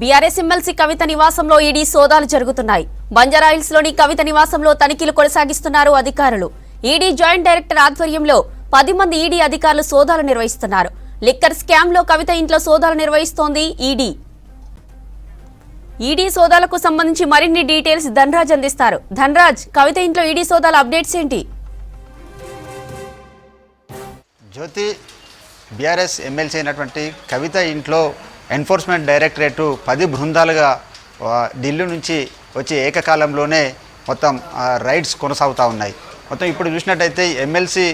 BRS MLC కవిత నివాసంలో ED సోదాలు జరుగుతున్నాయి. బంజారాహిల్స్ లోని కవిత నివాసంలో తనిఖీలు కొనసాగిస్తున్నారు అధికారులు. ఈడీ జాయింట్ డైరెక్టర్ ఆధ్వర్యంలో 10 మంది ఈడీ అధికారులు సోదాలు నిర్వహిస్తున్నారు. లిక్కర్ స్కామ్ లో కవిత ఇంట్లో సోదాలు నిర్వహిస్తోంది ఈడీ. ఈడీ సోదాలకు సంబంధించి మరిన్ని డీటెయిల్స్ ధనరాజ్ అందిస్తారు. ధనరాజ్, కవిత ఇంట్లో ఈడీ సోదాల అప్డేట్స్ ఏంటి? జ్యోతి, బీఆర్ఎస్ ఎమ్మెల్సీ అయినటువంటి కవిత ఇంట్లో ఎన్ఫోర్స్మెంట్ డైరెక్టరేటు 10 బృందాలుగా ఢిల్లీ నుంచి వచ్చి ఏకకాలంలోనే మొత్తం రైడ్స్ కొనసాగుతూ ఉన్నాయి. మొత్తం ఇప్పుడు చూసినట్టయితే ఎమ్మెల్సీ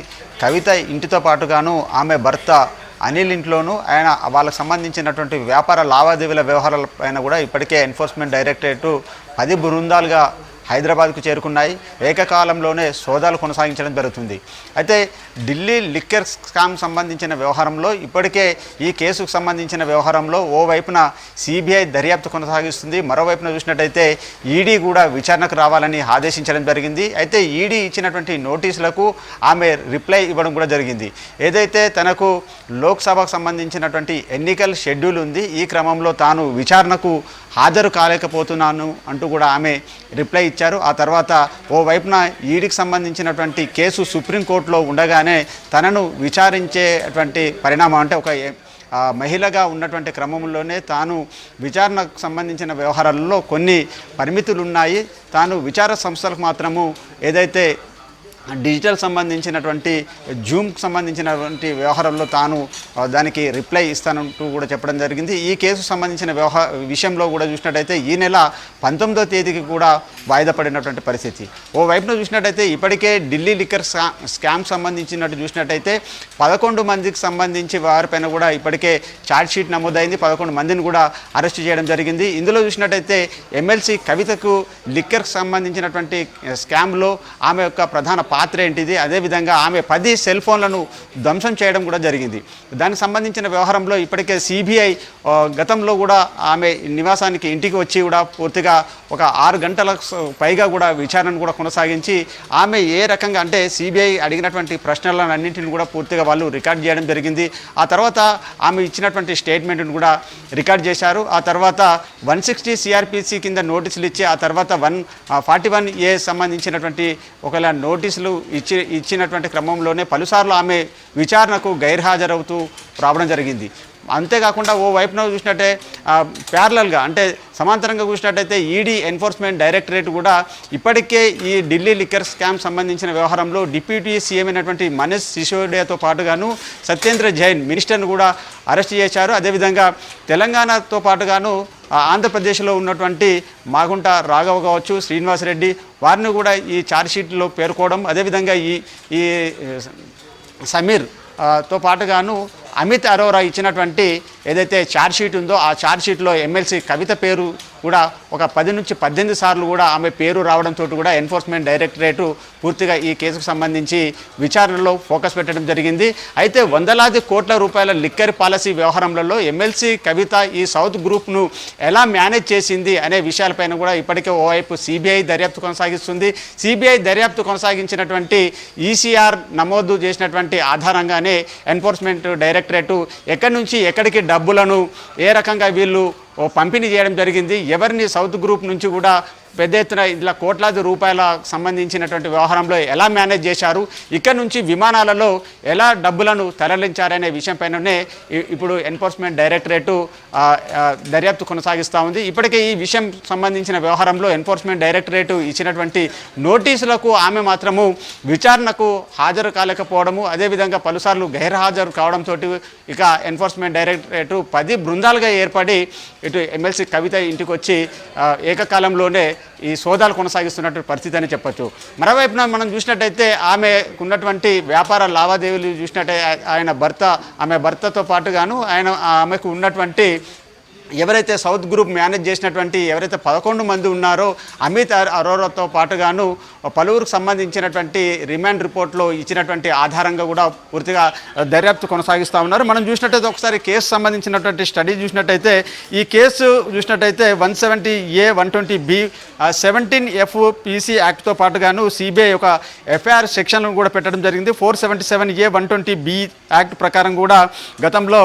కవిత ఇంటితో పాటుగాను ఆమె భర్త అనిల్ ఇంట్లోనూ ఆయన వాళ్ళకు సంబంధించినటువంటి వ్యాపార లావాదేవీల వ్యవహారాలపైన కూడా ఇప్పటికే ఎన్ఫోర్స్మెంట్ డైరెక్టరేటు 10 బృందాలుగా హైదరాబాద్కు చేరుకున్నాయి. ఏకకాలంలోనే సోదాలు కొనసాగించడం జరుగుతుంది. అయితే ఢిల్లీ లిక్కర్ స్కామ్ సంబంధించిన వ్యవహారంలో ఇప్పటికే ఈ కేసుకు సంబంధించిన వ్యవహారంలో ఓవైపున సిబిఐ దర్యాప్తు కొనసాగిస్తుంది, మరోవైపున చూసినట్టయితే ఈడీ కూడా విచారణకు రావాలని ఆదేశించడం జరిగింది. అయితే ఈడీ ఇచ్చినటువంటి నోటీసులకు ఆమె రిప్లై ఇవ్వడం కూడా జరిగింది. ఏదైతే తనకు లోక్సభకు సంబంధించినటువంటి ఎన్నికల షెడ్యూల్ ఉంది, ఈ క్రమంలో తాను విచారణకు హాజరు కాలేకపోతున్నాను అంటూ కూడా ఆమె రిప్లై ఇచ్చారు. ఆ తర్వాత ఓవైపున ఈడీకి సంబంధించినటువంటి కేసు సుప్రీంకోర్టులో ఉండగానే తనను విచారించేటువంటి పరిణామం, అంటే ఒక మహిళగా ఉన్నటువంటి క్రమంలోనే తాను విచారణకు సంబంధించిన వ్యవహారాలలో కొన్ని పరిమితులు ఉన్నాయి, తాను విచార సంస్థలకు మాత్రము ఏదైతే డిజిటల్ సంబంధించినటువంటి జూమ్కి సంబంధించినటువంటి వ్యవహారంలో తాను దానికి రిప్లై ఇస్తానంటూ కూడా చెప్పడం జరిగింది. ఈ కేసు సంబంధించిన విషయంలో కూడా చూసినట్టయితే ఈ నెల 19వ తేదీకి కూడా వాయిదా పడినటువంటి పరిస్థితి. ఓవైపున చూసినట్టయితే ఇప్పటికే ఢిల్లీ లిక్కర్ స్కామ్ సంబంధించినట్టు చూసినట్టయితే 11 మందికి సంబంధించి వారిపైన కూడా ఇప్పటికే ఛార్జ్షీట్ నమోదైంది. 11 మందిని కూడా అరెస్ట్ చేయడం జరిగింది. ఇందులో చూసినట్టయితే ఎమ్మెల్సీ కవితకు లిక్కర్కి సంబంధించినటువంటి స్కామ్లో ఆమె యొక్క ప్రధాన పాత్ర ఏంటిది, అదేవిధంగా ఆమె 10 సెల్ ఫోన్లను ధ్వంసం చేయడం కూడా జరిగింది. దానికి సంబంధించిన వ్యవహారంలో ఇప్పటికే సిబిఐ గతంలో కూడా ఆమె నివాసానికి ఇంటికి వచ్చి కూడా పూర్తిగా ఒక 6 గంటల పైగా కూడా విచారణను కూడా కొనసాగించి ఆమె ఏ రకంగా అంటే సిబిఐ అడిగినటువంటి ప్రశ్నలన్నింటిని కూడా పూర్తిగా వాళ్ళు రికార్డ్ చేయడం జరిగింది. ఆ తర్వాత ఆమె ఇచ్చినటువంటి స్టేట్మెంట్ను కూడా రికార్డ్ చేశారు. ఆ తర్వాత 160 సిఆర్పిసి కింద నోటీసులు ఇచ్చి ఆ తర్వాత 141A సంబంధించినటువంటి ఒకవేళ నోటీసులు ఇచ్చినటువంటి క్రమంలోనే పలుసార్లు ఆమె విచారణకు గైర్హాజరవుతూ రావడం జరిగింది. అంతేకాకుండా ఓ వైపున చూసినట్టే ప్యారలల్గా అంటే సమాంతరంగా చూసినట్టయితే ఈడీ ఎన్ఫోర్స్మెంట్ డైరెక్టరేట్ కూడా ఇప్పటికే ఈ ఢిల్లీ లిక్కర్ స్కామ్ సంబంధించిన వ్యవహారంలో డిప్యూటీ సీఎం అయినటువంటి మనీష్ సిసోడియాతో పాటుగాను సత్యేంద్ర జైన్ మినిస్టర్ను కూడా అరెస్ట్ చేశారు. అదేవిధంగా తెలంగాణతో పాటుగాను ఆంధ్రప్రదేశ్లో ఉన్నటువంటి మాగుంట రాఘవ కావచ్చు, శ్రీనివాసరెడ్డి వారిని కూడా ఈ ఛార్జ్షీట్లో పేర్కోవడం, అదేవిధంగా ఈ సమీర్తో పాటుగాను అమిత్ అరోరా ఇచ్చినటువంటి ఏదైతే ఛార్జ్షీట్ ఉందో ఆ ఛార్జ్షీట్లో ఎమ్మెల్సీ కవిత పేరు కూడా ఒక 10 నుంచి 18 సార్లు కూడా ఆమె పేరు రావడంతో కూడా ఎన్ఫోర్స్మెంట్ డైరెక్టరేటు పూర్తిగా ఈ కేసుకు సంబంధించి విచారణలో ఫోకస్ పెట్టడం జరిగింది. అయితే వందలాది కోట్ల రూపాయల లిక్కర్ పాలసీ వ్యవహారంలో ఎమ్మెల్సీ కవిత ఈ సౌత్ గ్రూప్ను ఎలా మేనేజ్ చేసింది అనే విషయాలపైన కూడా ఇప్పటికే ఓవైపు సిబిఐ దర్యాప్తు కొనసాగిస్తుంది. సిబిఐ దర్యాప్తు కొనసాగించినటువంటి ఈసీఆర్ నమోదు చేసినటువంటి ఆధారంగానే ఎన్ఫోర్స్మెంట్ డైరెక్టరేటు ఎక్కడి నుంచి ఎక్కడికి డబ్బులను ఏ రకంగా వీళ్ళు పంపిణీ చేయడం జరిగింది, ఎవరిని సౌత్ గ్రూప్ నుంచి కూడా పెద్ద ఎత్తున ఇలా కోట్లాది రూపాయల సంబంధించినటువంటి వ్యవహారంలో ఎలా మేనేజ్ చేశారు, ఇక్కడ నుంచి విమానాలలో ఎలా డబ్బులను తరలించారనే విషయంపైననే ఇప్పుడు ఎన్ఫోర్స్మెంట్ డైరెక్టరేటు దర్యాప్తు కొనసాగిస్తూ ఉంది. ఇప్పటికే ఈ విషయం సంబంధించిన వ్యవహారంలో ఎన్ఫోర్స్మెంట్ డైరెక్టరేటు ఇచ్చినటువంటి నోటీసులకు ఆమె మాత్రము విచారణకు హాజరు కాలేకపోవడము, అదేవిధంగా పలుసార్లు గైర్హాజరు కావడంతో ఇక ఎన్ఫోర్స్మెంట్ డైరెక్టరేటు 10 బృందాలుగా ఏర్పడి ఇటు ఎమ్మెల్సీ కవిత ఇంటికి వచ్చి ఏకకాలంలోనే ఈ సోదాలు కొనసాగిస్తున్నటువంటి పరిస్థితి అని చెప్పచ్చు. మరోవైపున మనం చూసినట్టయితే ఆమెకున్నటువంటి వ్యాపార లావాదేవీలు చూసినట్టయితే ఆమె భర్తతో పాటుగాను ఆమెకు ఉన్నటువంటి ఎవరైతే సౌత్ గ్రూప్ మేనేజ్ చేసినటువంటి ఎవరైతే 11 మంది ఉన్నారో అమిత్ అరోరాతో పాటుగాను పలువురికి సంబంధించినటువంటి రిమాండ్ రిపోర్ట్లో ఇచ్చినటువంటి ఆధారంగా కూడా పూర్తిగా దర్యాప్తు కొనసాగిస్తూ ఉన్నారు. మనం చూసినట్టయితే ఒకసారి కేసు సంబంధించినటువంటి స్టడీ చూసినట్టయితే ఈ కేసు చూసినట్టయితే 170A 120B 17FPC యాక్ట్తో పాటుగాను సిబిఐ ఒక ఎఫ్ఐఆర్ సెక్షన్లను కూడా పెట్టడం జరిగింది. 477A 120B యాక్ట్ ప్రకారం కూడా గతంలో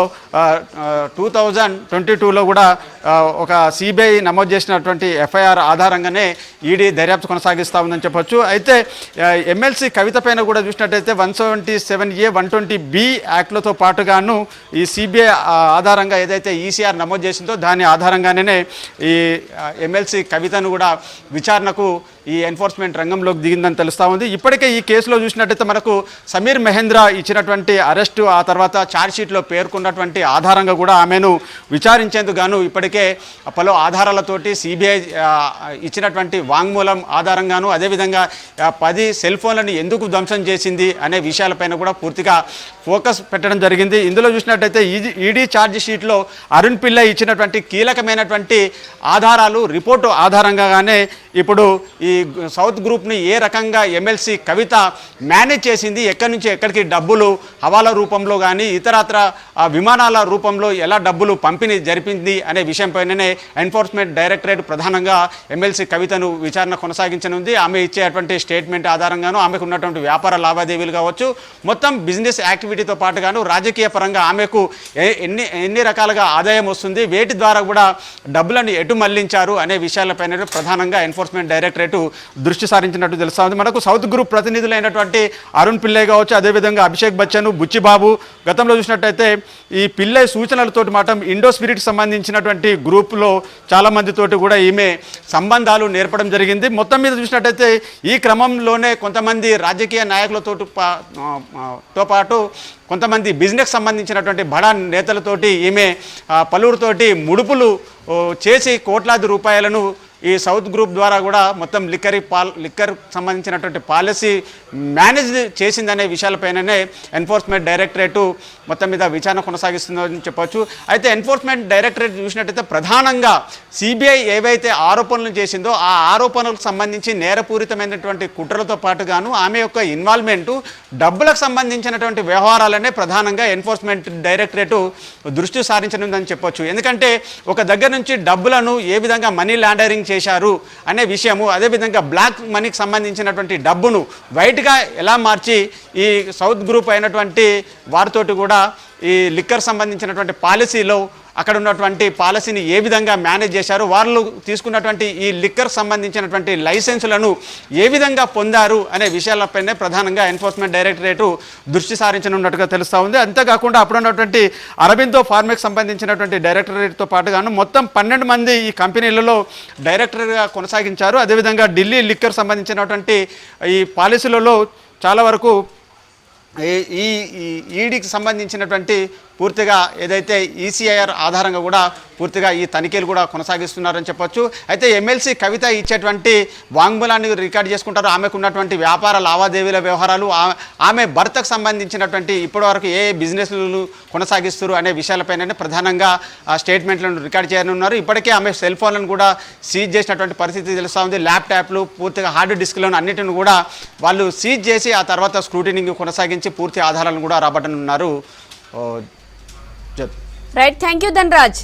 2022లో కూడా ఒక సిబిఐ నమోదు చేసినటువంటి ఎఫ్ఐఆర్ ఆధారంగానే ఈడీ దర్యాప్తు కొనసాగిస్తూ ఉందని చెప్పొచ్చు. అయితే ఎమ్మెల్సీ కవిత పైన కూడా చూసినట్టయితే 177A 120B యాక్ట్లతో పాటుగాను ఈ సిబిఐ ఆధారంగా ఏదైతే ఈసీఆర్ నమోదు చేసిందో దాని ఆధారంగానే ఈ ఎమ్మెల్సీ కవితను కూడా విచారణకు ఈ ఎన్ఫోర్స్మెంట్ రంగంలోకి దిగిందని తెలుస్తూ ఉంది. ఇప్పటికే ఈ కేసులో చూసినట్టయితే మనకు సమీర్ మహేంద్ర ఇచ్చినటువంటి అరెస్టు, ఆ తర్వాత ఛార్జ్షీట్లో పేర్కొన్నటువంటి ఆధారంగా కూడా ఆమెను విచారించేందుకు గాను ఇప్పటికే పలు ఆధారాలతోటి సిబిఐ ఇచ్చినటువంటి వాంగ్మూలం ఆధారంగాను, అదేవిధంగా 10 సెల్ ఫోన్లను ఎందుకు ధ్వంసం చేసింది అనే విషయాలపైన కూడా పూర్తిగా ఫోకస్ పెట్టడం జరిగింది. ఇందులో చూసినట్టయితే ఈడీ ఛార్జ్ షీట్లో అరుణ్ పిల్లై ఇచ్చినటువంటి కీలకమైనటువంటి ఆధారాలు రిపోర్టు ఆధారంగానే ఇప్పుడు ఈ సౌత్ గ్రూప్ని ఏ రకంగా ఎమ్మెల్సీ కవిత మేనేజ్ చేసింది, ఎక్కడి నుంచి ఎక్కడికి డబ్బులు హవాలా రూపంలో కానీ ఇతరత్ర విమానాల రూపంలో ఎలా డబ్బులు పంపిణీ జరిపింది అనే విషయంపైననే ఎన్ఫోర్స్మెంట్ డైరెక్టరేట్ ప్రధానంగా ఎమ్మెల్సీ కవితను విచారణ కొనసాగించనుంది. ఆమె ఇచ్చేటువంటి స్టేట్మెంట్ ఆధారంగాను, ఆమెకు ఉన్నటువంటి వ్యాపార లావాదేవీలు కావచ్చు, మొత్తం బిజినెస్ యాక్టివిటీతో పాటుగాను రాజకీయ పరంగా ఆమెకు ఎన్ని రకాలుగా ఆదాయం వస్తుంది, వేటి ద్వారా కూడా డబ్బులను ఎటు మళ్లించారు అనే విషయాలపైన ప్రధానంగా ఎన్ఫోర్స్మెంట్ డైరెక్టరేట్ దృష్టి సారించినట్టు తెలుస్తా ఉంది. మనకు సౌత్ గ్రూప్ ప్రతినిధులైనటువంటి అరుణ్ పిల్లై కావచ్చు, అదేవిధంగా అభిషేక్ బచ్చన్, బుచ్చిబాబు గతంలో చూసినట్టయితే ఈ పిల్లై సూచనలతోటి మాత్రం ఇండో స్పిరిట్ సంబంధించినటువంటి గ్రూప్లో చాలామందితోటి కూడా ఈమె సంబంధాలు నేర్పడం జరిగింది. మొత్తం మీద చూసినట్టయితే ఈ క్రమంలోనే కొంతమంది రాజకీయ నాయకులతో పాటు కొంతమంది బిజినెస్ సంబంధించినటువంటి బడా నేతలతోటి ఈమె పలువురితోటి ముడుపులు చేసి కోట్లాది రూపాయలను ఈ సౌత్ గ్రూప్ ద్వారా కూడా మొత్తం లిక్కర్ సంబంధించినటువంటి పాలసీ మేనేజ్ చేసిందనే విషయాలపైననే ఎన్ఫోర్స్మెంట్ డైరెక్టరేట్ మొత్తం మీద విచారణ కొనసాగిస్తుందని చెప్పొచ్చు. అయితే ఎన్ఫోర్స్మెంట్ డైరెక్టరేట్ చూసినట్టయితే ప్రధానంగా సిబిఐ ఏవైతే ఆరోపణలు చేసిందో ఆ ఆరోపణలకు సంబంధించి నేరపూరితమైనటువంటి కుట్రలతో పాటుగాను ఆమె యొక్క ఇన్వాల్వ్మెంటు, డబ్బులకు సంబంధించినటువంటి వ్యవహారాలనే ప్రధానంగా ఎన్ఫోర్స్మెంట్ డైరెక్టరేట్ దృష్టి సారించనుందని చెప్పొచ్చు. ఎందుకంటే ఒక దగ్గర నుంచి డబ్బులను ఏ విధంగా మనీ లాండరింగ్ చేశారు అనే విషయము, అదేవిధంగా బ్లాక్ మనీకి సంబంధించినటువంటి డబ్బును వైట్గా ఎలా మార్చి ఈ సౌత్ గ్రూప్ అయినటువంటి వారితోటి కూడా ఈ లిక్కర్ సంబంధించినటువంటి పాలసీలో అక్కడ ఉన్నటువంటి పాలసీని ఏ విధంగా మేనేజ్ చేశారు, వాళ్ళు తీసుకున్నటువంటి ఈ లిక్కర్ సంబంధించినటువంటి లైసెన్సులను ఏ విధంగా పొందారు అనే విషయాలపైనే ప్రధానంగా ఎన్ఫోర్స్మెంట్ డైరెక్టరేట్ దృష్టి సారించనున్నట్టుగా తెలుస్తూ ఉంది. అంతేకాకుండా అప్పుడు ఉన్నటువంటి అరబిందో ఫార్మాకి సంబంధించినటువంటి డైరెక్టరేట్తో పాటుగాను మొత్తం 12 మంది ఈ కంపెనీలలో డైరెక్టర్గా కొనసాగించారు. అదేవిధంగా ఢిల్లీ లిక్కర్ సంబంధించినటువంటి ఈ పాలసీలలో చాలా వరకు ఈ ఈడీకి సంబంధించినటువంటి పూర్తిగా ఏదైతే ఈసీఐఆర్ ఆధారంగా కూడా పూర్తిగా ఈ తనిఖీలు కూడా కొనసాగిస్తున్నారని చెప్పొచ్చు. అయితే ఎమ్మెల్సీ కవిత ఇచ్చేటువంటి వాంగ్మూలాన్ని రికార్డ్ చేసుకుంటారు, ఆమెకు ఉన్నటువంటి వ్యాపార లావాదేవీల వ్యవహారాలు, ఆమె భర్తకు సంబంధించినటువంటి ఇప్పటివరకు ఏ బిజినెస్లు కొనసాగిస్తారు అనే విషయాలపైన ప్రధానంగా స్టేట్మెంట్లను రికార్డ్ చేయనున్నారు. ఇప్పటికే ఆమె సెల్ ఫోన్లను కూడా సీజ్ చేసినటువంటి పరిస్థితి తెలుస్తూ ఉంది. ల్యాప్టాప్లు, పూర్తిగా హార్డ్ డిస్క్లను అన్నిటిని కూడా వాళ్ళు సీజ్ చేసి ఆ తర్వాత స్క్రూటినింగ్ కొనసాగించి పూర్తి ఆధారాలను కూడా రాబట్టనున్నారు. Right, thank you Dhanraj.